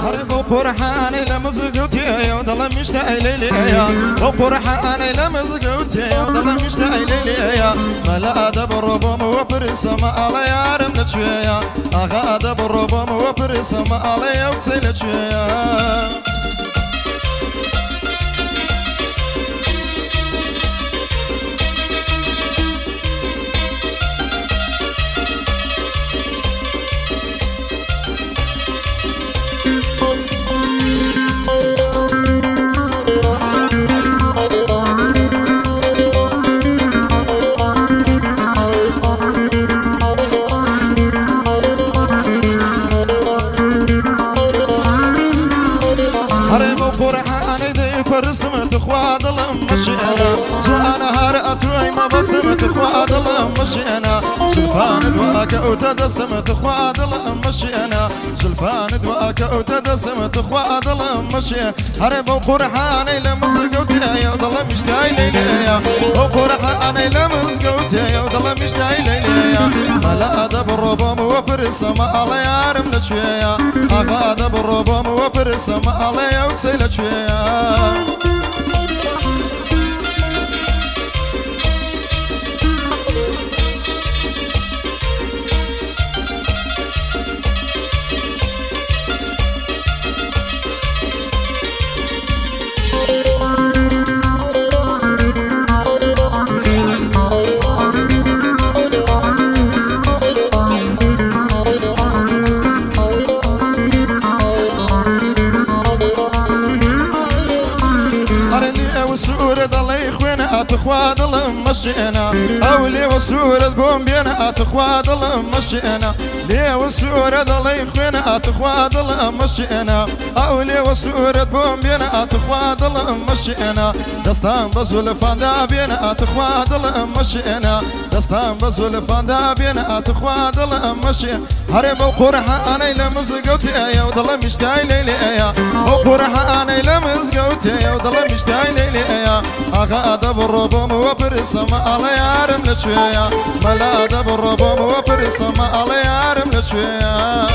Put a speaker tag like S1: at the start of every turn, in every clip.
S1: هربو قرحاني لمزقوتي وضل مشتاق ليليا وقرحاني لمزقوتي وضل مشتاق ليليا ملا ادب الربوم وبرسم على يارم لشويا اغا ادب الربوم وبرسم على يوكسل شويا برستم تخواد المشينا سوانا هرأتوي ما بستم تخواد المشينا سلفان دواك وتدستم تخواد المشينا سلفان دواك وتدستم تخواد المشينا هربو قرحاني لمزقوتي وضل مشتاي ليليا وقرحاني لمزقوتي وضل مشتاي ليليا ملا ادب الربوم وبرسم على يارم لشويا اغا ادب الربوم وبرسم على يوكسل شويا أتخواد المشينا أولي وسورة قوم بينا أتخواد المشينا لي وسورة ضلي خوينا أتخواد المشينا أولي وسورة قوم بينا أتخواد المشينا دستان بزول فاندا بينا أتخواد المشينا دستان بزول فاندا بينا أتخواد المشينا هربو قرحاني لمزقوتي يا وضل مشتاي ليليا وقرحاني لمزقوتي يا وضل مشتاي ليليا أغا أدب الربوم وبرسم على يارم لشويا ملا ادب الربوم وبرسم على يارم لشويا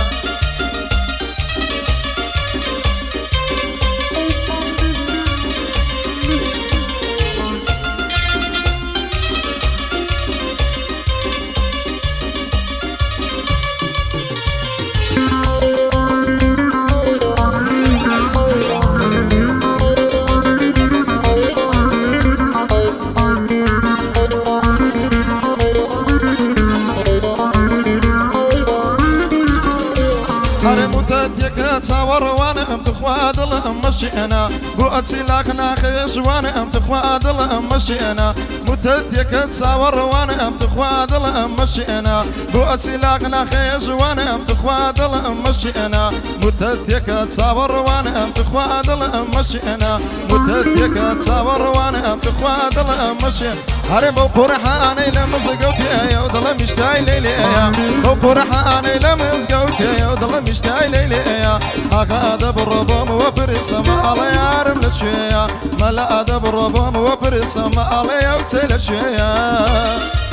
S1: تصور وانا امتخواد المشينا بوقت سلاخنا خيش وانا امتخواد المشينا متديك تصور وانا امتخواد المشينا بوقت سلاخنا خيش وانا امتخواد المشينا متديك تصور وانا امتخواد المشينا متديك تصور وانا امتخواد المشينا هربو قرحاني لمزقوتي وضل مشتاي ليليا وقرحاني لمزقوتي وضل مشتاي ليليا اغا ادب الربوم وبرسم على يارم لشويا ملا ادب الربوم وبرسم على يوكسل شويا